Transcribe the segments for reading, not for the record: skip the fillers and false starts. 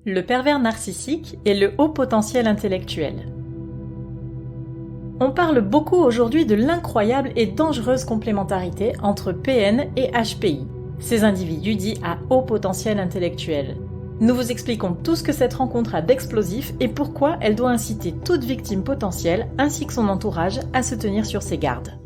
Le pervers narcissique et le haut potentiel intellectuel. On parle beaucoup aujourd'hui de l'incroyable et dangereuse complémentarité entre PN et HPI, ces individus dits à haut potentiel intellectuel. Nous vous expliquons tout ce que cette rencontre a d'explosif et pourquoi elle doit inciter toute victime potentielle ainsi que son entourage à se tenir sur ses gardes.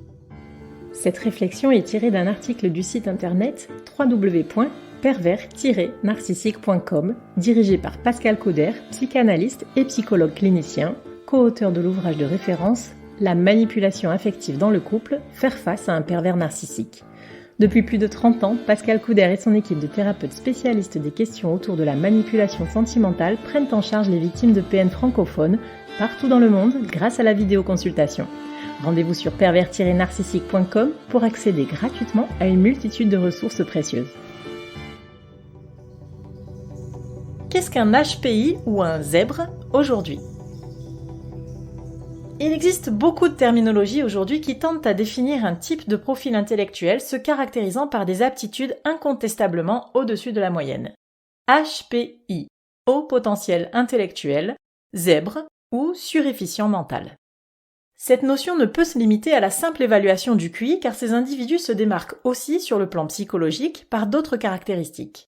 Cette réflexion est tirée d'un article du site internet www.pervers-narcissique.com dirigé par Pascal Couder, psychanalyste et psychologue clinicien, co-auteur de l'ouvrage de référence La manipulation affective dans le couple, faire face à un pervers narcissique. Depuis plus de 30 ans, Pascal Couder et son équipe de thérapeutes spécialistes des questions autour de la manipulation sentimentale prennent en charge les victimes de PN francophones partout dans le monde grâce à la vidéoconsultation. Rendez-vous sur pervers-narcissique.com pour accéder gratuitement à une multitude de ressources précieuses. Qu'est-ce qu'un HPI ou un zèbre aujourd'hui ? Il existe beaucoup de terminologies aujourd'hui qui tentent à définir un type de profil intellectuel se caractérisant par des aptitudes incontestablement au-dessus de la moyenne. HPI, haut potentiel intellectuel, zèbre ou surefficient mental. Cette notion ne peut se limiter à la simple évaluation du QI car ces individus se démarquent aussi sur le plan psychologique par d'autres caractéristiques.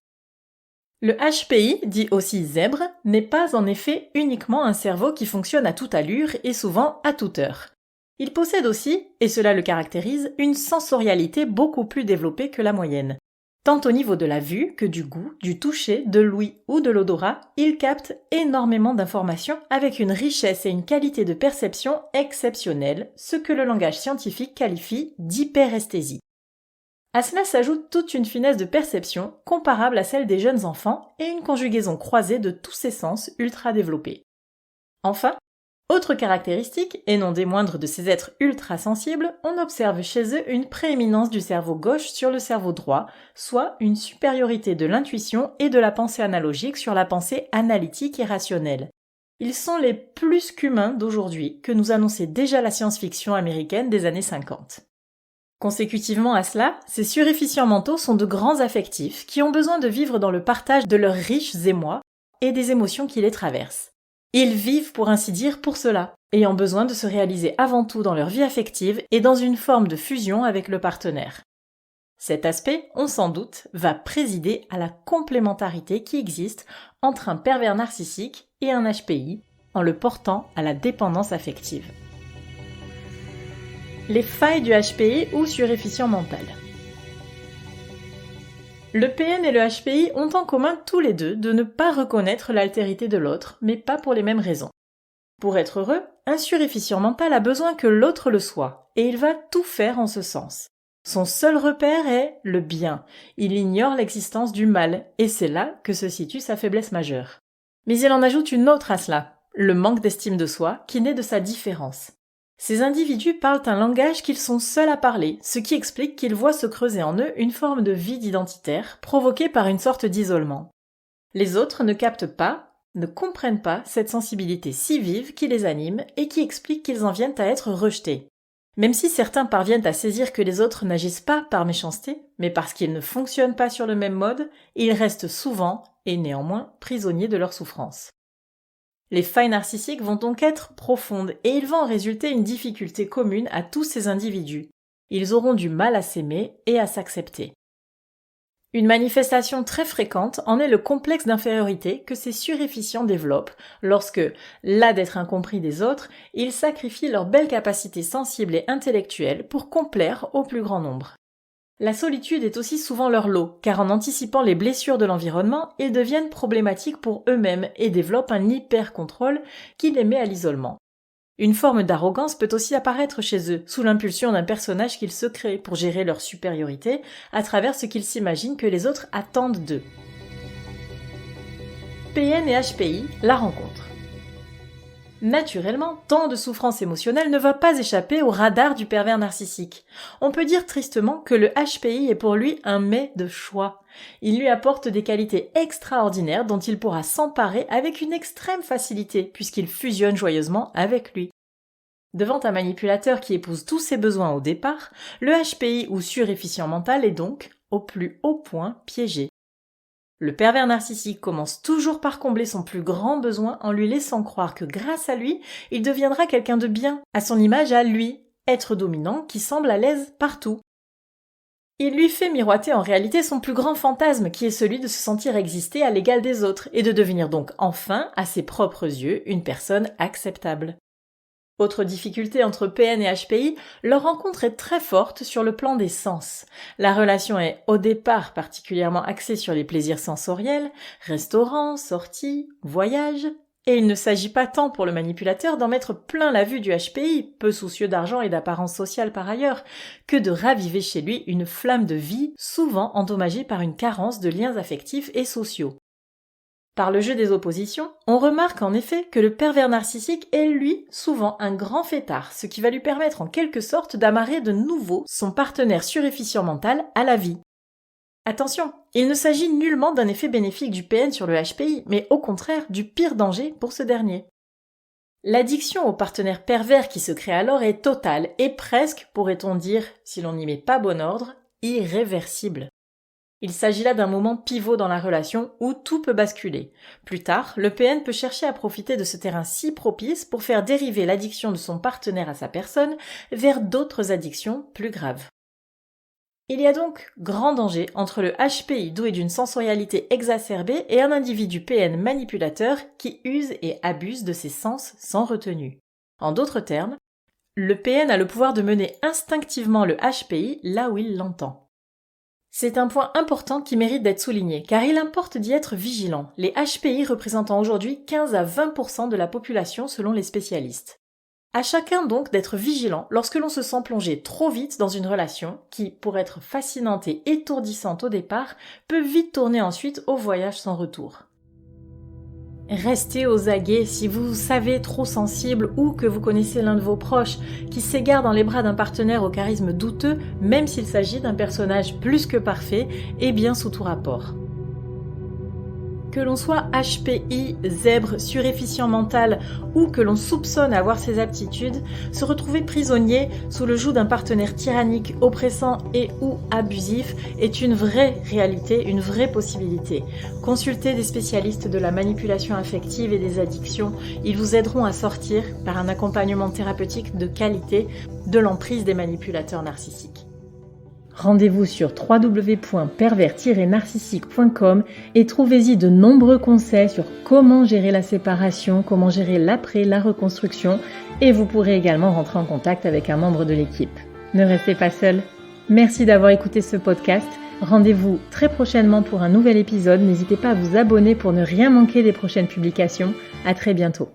Le HPI, dit aussi zèbre, n'est pas en effet uniquement un cerveau qui fonctionne à toute allure et souvent à toute heure. Il possède aussi, et cela le caractérise, une sensorialité beaucoup plus développée que la moyenne. Tant au niveau de la vue que du goût, du toucher, de l'ouïe ou de l'odorat, il capte énormément d'informations avec une richesse et une qualité de perception exceptionnelles, ce que le langage scientifique qualifie d'hyperesthésie. À cela s'ajoute toute une finesse de perception comparable à celle des jeunes enfants et une conjugaison croisée de tous ces sens ultra développés. Enfin, autre caractéristique, et non des moindres de ces êtres ultra sensibles, on observe chez eux une prééminence du cerveau gauche sur le cerveau droit, soit une supériorité de l'intuition et de la pensée analogique sur la pensée analytique et rationnelle. Ils sont les plus qu'humains d'aujourd'hui, que nous annonçait déjà la science-fiction américaine des années 50. Consécutivement à cela, ces surefficients mentaux sont de grands affectifs qui ont besoin de vivre dans le partage de leurs riches émois et des émotions qui les traversent. Ils vivent pour ainsi dire pour cela, ayant besoin de se réaliser avant tout dans leur vie affective et dans une forme de fusion avec le partenaire. Cet aspect, on s'en doute, va présider à la complémentarité qui existe entre un pervers narcissique et un HPI en le portant à la dépendance affective. Les failles du HPI ou surefficient mental. Le PN et le HPI ont en commun tous les deux de ne pas reconnaître l'altérité de l'autre, mais pas pour les mêmes raisons. Pour être heureux, un surefficient mental a besoin que l'autre le soit, et il va tout faire en ce sens. Son seul repère est le bien. Il ignore l'existence du mal, et c'est là que se situe sa faiblesse majeure. Mais il en ajoute une autre à cela, le manque d'estime de soi, qui naît de sa différence. Ces individus parlent un langage qu'ils sont seuls à parler, ce qui explique qu'ils voient se creuser en eux une forme de vide identitaire provoquée par une sorte d'isolement. Les autres ne captent pas, ne comprennent pas cette sensibilité si vive qui les anime et qui explique qu'ils en viennent à être rejetés. Même si certains parviennent à saisir que les autres n'agissent pas par méchanceté, mais parce qu'ils ne fonctionnent pas sur le même mode, ils restent souvent, et néanmoins, prisonniers de leur souffrance. Les failles narcissiques vont donc être profondes et il va en résulter une difficulté commune à tous ces individus. Ils auront du mal à s'aimer et à s'accepter. Une manifestation très fréquente en est le complexe d'infériorité que ces surefficients développent lorsque, las d'être incompris des autres, ils sacrifient leurs belles capacités sensibles et intellectuelles pour complaire au plus grand nombre. La solitude est aussi souvent leur lot, car en anticipant les blessures de l'environnement, ils deviennent problématiques pour eux-mêmes et développent un hyper-contrôle qui les met à l'isolement. Une forme d'arrogance peut aussi apparaître chez eux, sous l'impulsion d'un personnage qu'ils se créent pour gérer leur supériorité à travers ce qu'ils s'imaginent que les autres attendent d'eux. PN et HPI, la rencontre. Naturellement, tant de souffrance émotionnelle ne va pas échapper au radar du pervers narcissique. On peut dire tristement que le HPI est pour lui un mets de choix. Il lui apporte des qualités extraordinaires dont il pourra s'emparer avec une extrême facilité puisqu'il fusionne joyeusement avec lui. Devant un manipulateur qui épouse tous ses besoins au départ, le HPI ou surefficient mental est donc, au plus haut point, piégé. Le pervers narcissique commence toujours par combler son plus grand besoin en lui laissant croire que grâce à lui, il deviendra quelqu'un de bien, à son image à lui, être dominant qui semble à l'aise partout. Il lui fait miroiter en réalité son plus grand fantasme qui est celui de se sentir exister à l'égal des autres et de devenir donc enfin, à ses propres yeux, une personne acceptable. Autre difficulté entre PN et HPI, leur rencontre est très forte sur le plan des sens. La relation est au départ particulièrement axée sur les plaisirs sensoriels, restaurants, sorties, voyages, et il ne s'agit pas tant pour le manipulateur d'en mettre plein la vue du HPI, peu soucieux d'argent et d'apparence sociale par ailleurs, que de raviver chez lui une flamme de vie souvent endommagée par une carence de liens affectifs et sociaux. Par le jeu des oppositions, on remarque en effet que le pervers narcissique est lui souvent un grand fêtard, ce qui va lui permettre en quelque sorte d'amarrer de nouveau son partenaire suréfficient mental à la vie. Attention, il ne s'agit nullement d'un effet bénéfique du PN sur le HPI, mais au contraire du pire danger pour ce dernier. L'addiction au partenaire pervers qui se crée alors est totale et presque, pourrait-on dire, si l'on n'y met pas bon ordre, irréversible. Il s'agit là d'un moment pivot dans la relation où tout peut basculer. Plus tard, le PN peut chercher à profiter de ce terrain si propice pour faire dériver l'addiction de son partenaire à sa personne vers d'autres addictions plus graves. Il y a donc grand danger entre le HPI doué d'une sensorialité exacerbée et un individu PN manipulateur qui use et abuse de ses sens sans retenue. En d'autres termes, le PN a le pouvoir de mener instinctivement le HPI là où il l'entend. C'est un point important qui mérite d'être souligné, car il importe d'y être vigilant, les HPI représentant aujourd'hui 15 à 20% de la population selon les spécialistes. À chacun donc d'être vigilant lorsque l'on se sent plongé trop vite dans une relation qui, pour être fascinante et étourdissante au départ, peut vite tourner ensuite au voyage sans retour. Restez aux aguets si vous vous savez trop sensible ou que vous connaissez l'un de vos proches qui s'égare dans les bras d'un partenaire au charisme douteux, même s'il s'agit d'un personnage plus que parfait et bien sous tout rapport. Que l'on soit HPI, zèbre, suréfficient mental ou que l'on soupçonne avoir ces aptitudes, se retrouver prisonnier sous le joug d'un partenaire tyrannique, oppressant et ou abusif est une vraie réalité, une vraie possibilité. Consultez des spécialistes de la manipulation affective et des addictions, ils vous aideront à sortir, par un accompagnement thérapeutique de qualité, de l'emprise des manipulateurs narcissiques. Rendez-vous sur www.pervers-narcissique.com et trouvez-y de nombreux conseils sur comment gérer la séparation, comment gérer l'après, la reconstruction, et vous pourrez également rentrer en contact avec un membre de l'équipe. Ne restez pas seul. Merci d'avoir écouté ce podcast. Rendez-vous très prochainement pour un nouvel épisode. N'hésitez pas à vous abonner pour ne rien manquer des prochaines publications. À très bientôt.